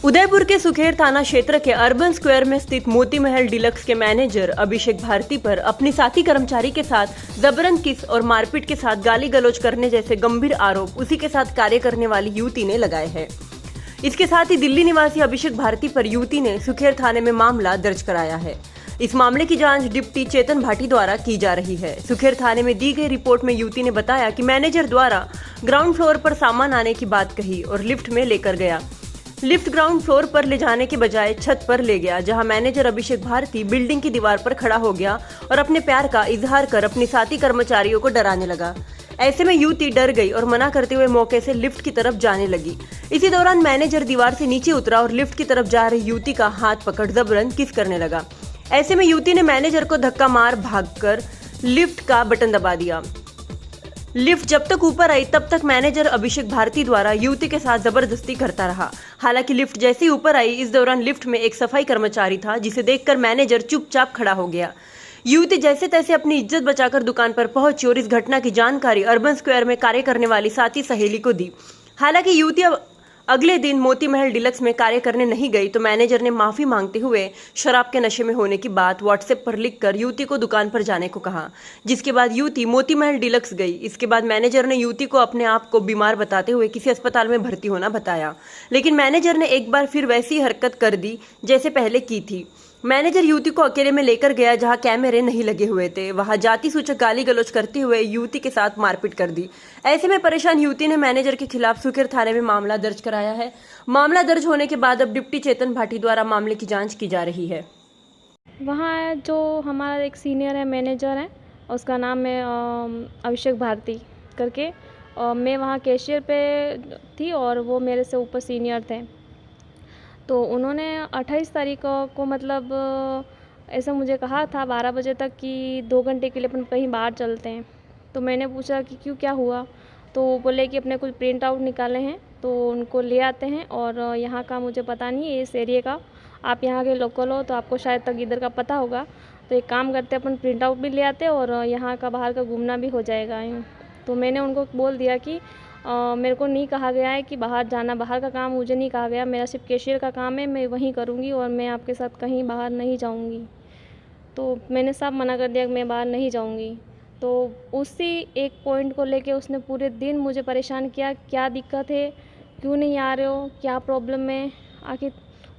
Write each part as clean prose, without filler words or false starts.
उदयपुर के सुखेर थाना क्षेत्र के अर्बन स्क्वायर में स्थित मोती महल डिलक्स के मैनेजर अभिषेक भारती पर अपनी साथी कर्मचारी के साथ जबरन किस और मारपीट के साथ गाली गलौज करने जैसे गंभीर आरोप उसी के साथ कार्य करने वाली युवती ने लगाए हैं। इसके साथ ही दिल्ली निवासी अभिषेक भारती पर युवती ने सुखेर थाने में मामला दर्ज कराया है। इस मामले की जांच डिप्टी चेतन भाटी द्वारा की जा रही है। सुखेर थाने में दी गई रिपोर्ट में युवती ने बताया कि मैनेजर द्वारा ग्राउंड फ्लोर पर सामान आने की बात कही और लिफ्ट में लेकर गया। लिफ्ट ग्राउंड फ्लोर पर ले जाने के बजाय छत पर ले गया, जहां मैनेजर अभिषेक भारती बिल्डिंग की दीवार पर खड़ा हो गया और अपने प्यार का इजहार कर अपने साथी कर्मचारियों को डराने लगा। ऐसे में युवती डर गई और मना करते हुए मौके से लिफ्ट की तरफ जाने लगी। इसी दौरान मैनेजर दीवार से नीचे उतरा और लिफ्ट की तरफ जा रही युवती का हाथ पकड़ जबरन किस करने लगा। ऐसे में युवती ने मैनेजर को धक्का मार भागकर लिफ्ट का बटन दबा दिया। लिफ्ट जब तक ऊपर आई तब तक मैनेजर अभिषेक भारती द्वारा युवती के साथ जबरदस्ती करता रहा। हालांकि लिफ्ट जैसे ही ऊपर आई, इस दौरान लिफ्ट में एक सफाई कर्मचारी था, जिसे देखकर मैनेजर चुपचाप खड़ा हो गया। युवती जैसे तैसे अपनी इज्जत बचाकर दुकान पर पहुंची और इस घटना की जानकारी अर्बन स्क्वायर में कार्य करने वाली साथी सहेली को दी। हालांकि युवती अगले दिन मोती महल डिलक्स में कार्य करने नहीं गई तो मैनेजर ने माफी मांगते हुए शराब के नशे में होने की बात व्हाट्सएप पर लिखकर युवती को दुकान पर जाने को कहा, जिसके बाद युवती मोती महल डिलक्स गई। इसके बाद मैनेजर ने युवती को अपने आप को बीमार बताते हुए किसी अस्पताल में भर्ती होना बताया, लेकिन मैनेजर ने एक बार फिर वैसी हरकत कर दी जैसे पहले की थी। मैनेजर युवती को अकेले में लेकर गया जहां कैमरे नहीं लगे हुए थे। वहां जाति सूचक गाली गलौज करते हुए युवती के साथ मारपीट कर दी। ऐसे में परेशान युवती ने मैनेजर के खिलाफ सुखेर थाने में मामला दर्ज कराया है। मामला दर्ज होने के बाद अब डिप्टी चेतन भाटी द्वारा मामले की जांच की जा रही है। वहाँ जो हमारा एक सीनियर है, मैनेजर है, उसका नाम है अभिषेक भारती करके, और मैं वहाँ कैशियर पे थी और वो मेरे से ऊपर सीनियर थे। तो उन्होंने 28 तारीख को मतलब ऐसा मुझे कहा था 12 बजे तक कि 2 घंटे के लिए अपन कहीं बाहर चलते हैं। तो मैंने पूछा कि क्यों, क्या हुआ? तो बोले कि अपने कुछ प्रिंट आउट निकाले हैं तो उनको ले आते हैं, और यहाँ का मुझे पता नहीं है, इस एरिया का, आप यहाँ के लोकल हो तो आपको शायद तक इधर का पता होगा। तो एक काम करते अपन प्रिंट आउट भी ले आते और यहाँ का बाहर का घूमना भी हो जाएगा यूँ। तो मैंने उनको बोल दिया कि मेरे को नहीं कहा गया है कि बाहर जाना, बाहर का काम मुझे नहीं कहा गया, मेरा सिर्फ कैशियर का काम है, मैं वहीं करूँगी और मैं आपके साथ कहीं बाहर नहीं जाऊँगी। तो मैंने साफ मना कर दिया कि मैं बाहर नहीं जाऊँगी। तो उसी एक पॉइंट को लेके उसने पूरे दिन मुझे परेशान किया, क्या दिक्कत है, क्यों नहीं आ रहे हो, क्या प्रॉब्लम है, आखिर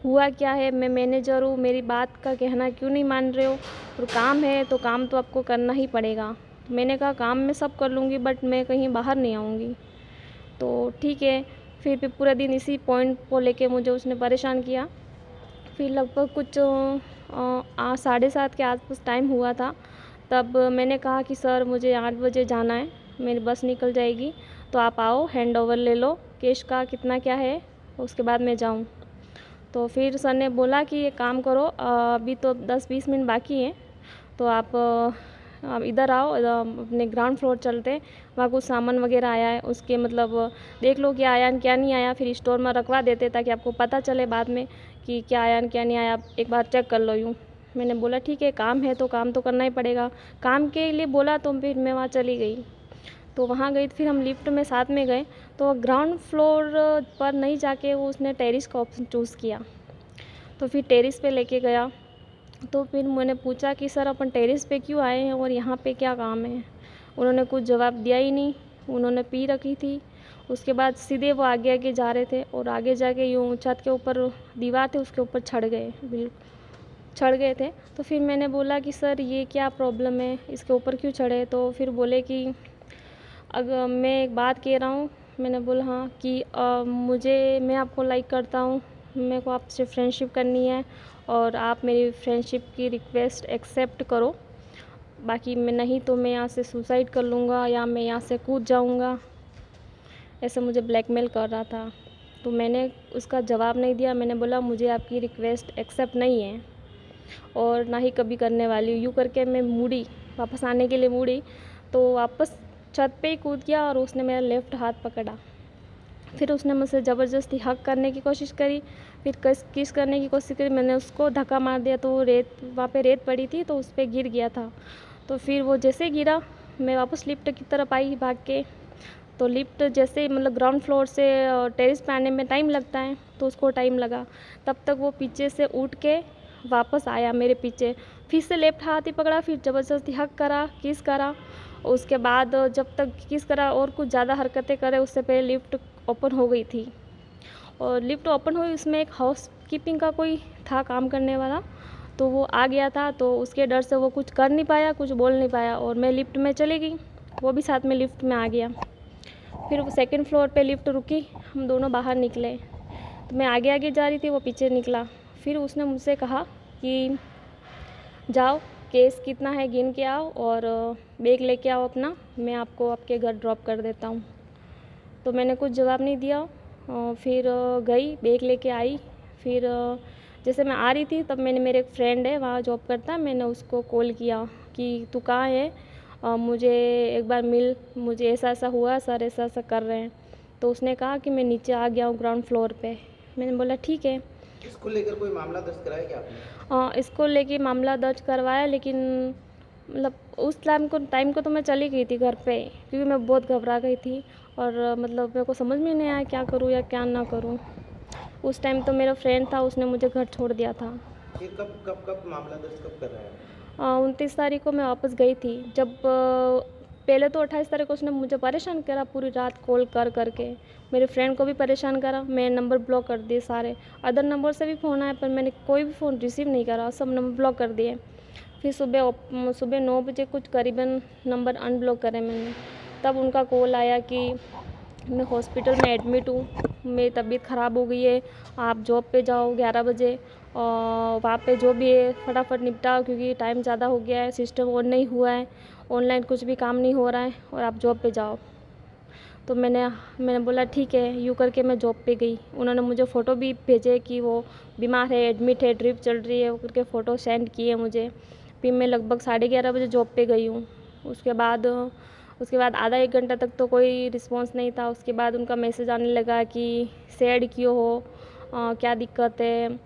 हुआ क्या है, मैं मैनेजर हूँ, मेरी बात का कहना क्यों नहीं मान रहे हो, और काम है तो काम तो आपको करना ही पड़ेगा। मैंने कहा काम मैं सब कर लूँगी बट मैं कहीं बाहर नहीं आऊँगी। तो ठीक है, फिर भी पूरा दिन इसी पॉइंट को लेके मुझे उसने परेशान किया। फिर लगभग कुछ 7:30 के आसपास टाइम हुआ था, तब मैंने कहा कि सर मुझे 8 बजे जाना है, मेरी बस निकल जाएगी, तो आप आओ, हैंड ओवर ले लो, कैश का कितना क्या है, उसके बाद मैं जाऊँ। तो फिर सर ने बोला कि ये काम करो, अभी तो 10-20 मिनट बाकी हैं, तो आप इधर आओ, अपने ग्राउंड फ्लोर चलते हैं, वहाँ कुछ सामान वगैरह आया है, उसके मतलब देख लो क्या आया क्या नहीं आया, फिर स्टोर में रखवा देते ताकि आपको पता चले बाद में कि क्या आया क्या नहीं आया, एक बार चेक कर लो यूँ। मैंने बोला ठीक है, काम है तो काम तो करना ही पड़ेगा, काम के लिए बोला तो फिर मैं वहाँ चली गई। तो वहाँ गई, फिर हम लिफ्ट में साथ में गए, तो ग्राउंड फ्लोर पर नहीं जाके वो उसने टेरेस का ऑप्शन चूज़ किया। तो फिर टेरेस पे लेके गया, तो फिर मैंने पूछा कि सर अपन टेरेस पे क्यों आए हैं और यहाँ पे क्या काम है? उन्होंने कुछ जवाब दिया ही नहीं। उन्होंने पी रखी थी। उसके बाद सीधे वो आगे आगे जा रहे थे और आगे जाके यूँ छत के ऊपर दीवार थे उसके ऊपर चढ़ गए, बिल्कुल चढ़ गए थे। तो फिर मैंने बोला कि सर ये क्या प्रॉब्लम है, इसके ऊपर क्यों चढ़े? तो फिर बोले कि अगर मैं एक बात कह रहा हूँ। मैंने बोला हाँ, कि मैं आपको लाइक करता हूँ, मेरे को आपसे फ्रेंडशिप करनी है और आप मेरी फ्रेंडशिप की रिक्वेस्ट एक्सेप्ट करो, बाकी मैं नहीं तो मैं यहाँ से सुसाइड कर लूँगा या मैं यहाँ से कूद जाऊँगा। ऐसे मुझे ब्लैकमेल कर रहा था। तो मैंने उसका जवाब नहीं दिया। मैंने बोला मुझे आपकी रिक्वेस्ट एक्सेप्ट नहीं है और ना ही कभी करने वाली हूँ। यूँ करके मैं मुड़ी, वापस आने के लिए मुड़ी तो वापस छत पे ही कूद गया और उसने मेरा लेफ़्ट हाथ पकड़ा। फिर उसने मुझसे ज़बरदस्ती हग करने की कोशिश करी, फिर किस करने की कोशिश करी। मैंने उसको धक्का मार दिया तो वहाँ पे रेत पड़ी थी तो उस पर गिर गया था। तो फिर वो जैसे गिरा, मैं वापस लिफ्ट की तरफ आई भाग के, तो लिफ्ट जैसे मतलब ग्राउंड फ्लोर से टेरेस पे आने में टाइम लगता है, तो उसको टाइम लगा। तब तक वो पीछे से उठ के वापस आया मेरे पीछे, फिर से लेफ्ट हाथ ही पकड़ा, फिर ज़बरदस्ती हक करा, किस करा। उसके बाद जब तक किस करा और कुछ ज़्यादा हरकतें करे उससे पहले लिफ्ट ओपन हो गई थी। और लिफ्ट ओपन हुई, उसमें एक हाउस कीपिंग का कोई था काम करने वाला, तो वो आ गया था, तो उसके डर से वो कुछ कर नहीं पाया, कुछ बोल नहीं पाया, और मैं लिफ्ट में चली गई, वो भी साथ में लिफ्ट में आ गया। फिर वो सेकंड फ्लोर पे लिफ्ट रुकी, हम दोनों बाहर निकले, तो मैं आगे आगे जा रही थी, वो पीछे निकला। फिर उसने मुझसे कहा कि जाओ, केस कितना है गिन के आओ और बैग लेके आओ अपना, मैं आपको आपके घर ड्रॉप कर देता हूँ। तो मैंने कुछ जवाब नहीं दिया। फिर गई, बैग लेके आई। फिर जैसे मैं आ रही थी तब मैंने, मेरे एक फ्रेंड है वहाँ जॉब करता है, मैंने उसको कॉल किया कि तू कहाँ है, मुझे एक बार मिल, मुझे ऐसा ऐसा हुआ, सर ऐसा ऐसा कर रहे हैं। तो उसने कहा कि मैं नीचे आ गया हूँ ग्राउंड फ्लोर पे। मैंने बोला ठीक है। इसको लेकर कोई मामला दर्ज कराया क्या आपने? इसको लेके मामला दर्ज करवाया, लेकिन मतलब उस टाइम को तो मैं चली गई थी घर पे, क्योंकि मैं बहुत घबरा गई थी और मतलब मेरे को समझ में नहीं आया क्या करूँ या क्या ना करूँ। उस टाइम तो मेरा फ्रेंड था, उसने मुझे घर छोड़ दिया था। फिर कब मामला दर्ज कब कर रहा है? 29 तारीख को मैं वापस गई थी। जब पहले तो 28 तारीख को उसने मुझे परेशान करा, पूरी रात कॉल कर करके मेरे फ्रेंड को भी परेशान करा। मैं नंबर ब्लॉक कर दिए सारे, अदर नंबर से भी फ़ोन आया पर मैंने कोई भी फ़ोन रिसीव नहीं करा, सब नंबर ब्लॉक कर दिए। फिर सुबह 9 बजे कुछ करीबन नंबर अनब्लॉक करे मैंने, तब उनका कॉल आया कि मैं हॉस्पिटल में एडमिट हूँ, मेरी तबीयत ख़राब हो गई है, आप जॉब पे जाओ 11 बजे, और वहाँ पे जो भी है फटाफट निपटाओ क्योंकि टाइम ज़्यादा हो गया है, सिस्टम ऑन नहीं हुआ है, ऑनलाइन कुछ भी काम नहीं हो रहा है, और आप जॉब पे जाओ। तो मैंने बोला ठीक है, यूँ करके मैं जॉब पे गई। उन्होंने मुझे फ़ोटो भी भेजे कि वो बीमार है, एडमिट है, ड्रिप चल रही है, वो करके फ़ोटो सेंड किए मुझे। फिर मैं लगभग 11:30 बजे जॉब पे गई हूँ। उसके बाद आधा एक घंटा तक तो कोई रिस्पॉन्स नहीं था। उसके बाद उनका मैसेज आने लगा कि सैड क्यों हो, क्या दिक्कत है,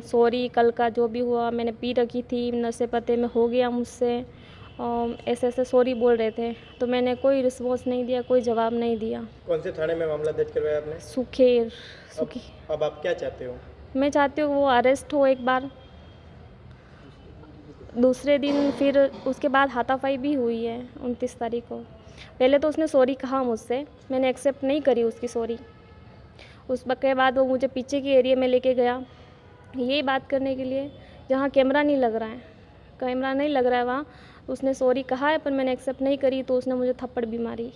सॉरी कल का जो भी हुआ, मैंने पी रखी थी, नशे पते में हो गया मुझसे, ऐसे ऐसे सॉरी बोल रहे थे। तो मैंने कोई रिस्पॉन्स नहीं दिया, कोई जवाब नहीं दिया। कौन से थाने में मामला दर्ज करवाया आपने? सुखेर। अब आप क्या चाहते हो? मैं चाहती हूँ वो अरेस्ट हो एक बार। दूसरे दिन फिर उसके बाद हाथापाई भी हुई है 29 तारीख को। पहले तो उसने सॉरी कहा मुझसे, मैंने एक्सेप्ट नहीं करी उसकी सॉरी। के बाद वो मुझे पीछे के एरिया में लेके गया, यही बात करने के लिए जहाँ कैमरा नहीं लग रहा है वहाँ उसने सॉरी कहा है, पर मैंने एक्सेप्ट नहीं करी, तो उसने मुझे थप्पड़ भी मारी।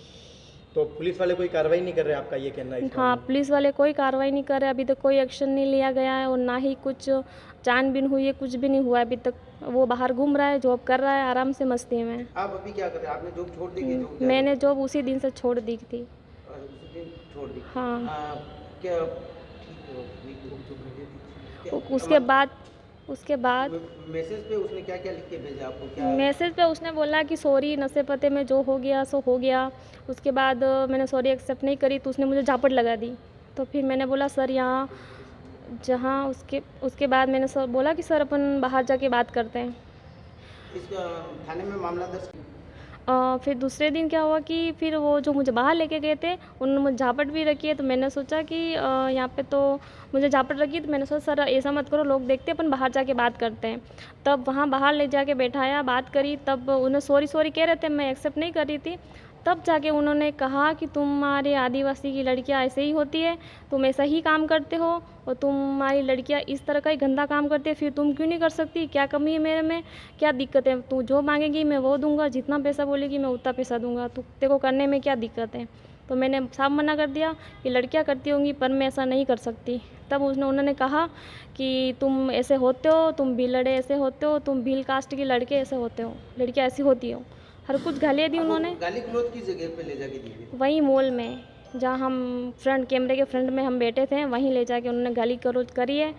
तो पुलिस वाले कोई कार्रवाई नहीं कर रहे, आपका ये कहना है? हाँ, पुलिस वाले कोई कार्रवाई नहीं कर रहे, अभी तक कोई एक्शन नहीं लिया गया है, और ना ही कुछ छानबीन हुई है, कुछ भी नहीं हुआ है अभी तक। वो बाहर घूम रहा है, जॉब कर रहा है आराम से मस्ती में। आप अभी क्या कर रहे हैं? आपने जॉब छोड़ दी कि जॉब? मैंने जॉब उसी दिन से छोड़ दी थी। उसी दिन छोड़ दी? हाँ। क्या उसके बाद मैसेज पे उसने क्या क्या लिख के भेजा आपको? क्या मैसेज पे उसने बोला कि सॉरी, नशे पते में जो हो गया सो हो गया। उसके बाद मैंने सॉरी एक्सेप्ट नहीं करी, तो उसने मुझे झापड़ लगा दी। तो फिर मैंने बोला सर यहाँ जहाँ उसके बाद मैंने सर बोला कि सर अपन बाहर जाके बात करते हैं। इस थाने में मामला दर्ज? फिर दूसरे दिन क्या हुआ कि फिर वो जो मुझे बाहर लेके गए थे उन्होंने मुझे झापट भी रखी है। तो मैंने सोचा कि यहाँ पे तो मुझे झापट रखी, तो मैंने सोचा सर ऐसा मत करो, लोग देखते हैं, अपन बाहर जाके बात करते हैं। तब वहाँ बाहर ले जाके बैठाया, बात करी, तब उन्हें सॉरी कह रहे थे, मैं एक्सेप्ट नहीं कर रही थी। तब जाके उन्होंने कहा कि तुम्हारे आदिवासी की लड़कियां ऐसे ही होती है, तुम ऐसा ही काम करते हो, और तुम्हारी लड़कियां इस तरह का ही गंदा काम करती है, फिर तुम क्यों नहीं कर सकती, क्या कमी है मेरे में, क्या दिक्कत है, तू जो मांगेगी मैं वो दूंगा, जितना पैसा बोलेगी मैं उतना पैसा दूंगा, तू तेरे को करने में क्या दिक्कत है। तो मैंने साफ मना कर दिया कि लड़कियां करती होंगी पर मैं ऐसा नहीं कर सकती। तब उन्होंने कहा कि तुम ऐसे होते हो, तुम भीलड़े ऐसे होते हो, तुम भील कास्ट के लड़के ऐसे होते हो, लड़कियाँ ऐसी होती हो, हर कुछ गालियाँ दी उन्होंने। गाली गलौज किस जगह पे ले जाके दी थी? वहीं मॉल में, जहाँ हम कैमरे के फ्रंट में हम बैठे थे, वहीं ले जाके उन्होंने गाली गलौज करी है,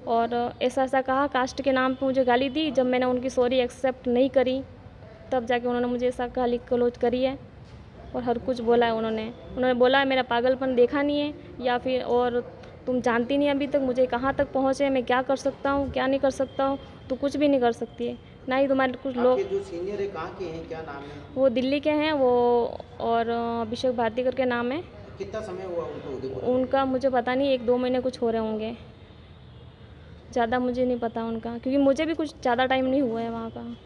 और ऐसा कहा, कास्ट के नाम पे मुझे गाली दी। जब मैंने उनकी सॉरी एक्सेप्ट नहीं करी तब जाके उन्होंने मुझे ऐसा गाली गलौज करी है, और हर कुछ बोला है उन्होंने बोला है मेरा पागलपन देखा नहीं है, या फिर और तुम जानती नहीं अभी तक मुझे कहाँ तक पहुँचे, मैं क्या कर सकता हूँ क्या नहीं कर सकता हूँ, तो कुछ भी नहीं कर सकती है। ना ही तुम्हारे कुछ लोग। आपके जो सीनियर है कहाँ के हैं, क्या नाम है? वो दिल्ली के हैं वो, और अभिषेक भारती करके नाम है कितना समय हुआ उनको उदयपुर? उनका। मुझे पता नहीं, 1-2 महीने कुछ हो रहे होंगे, ज़्यादा मुझे नहीं पता उनका, क्योंकि मुझे भी कुछ ज़्यादा टाइम नहीं हुआ है वहाँ का।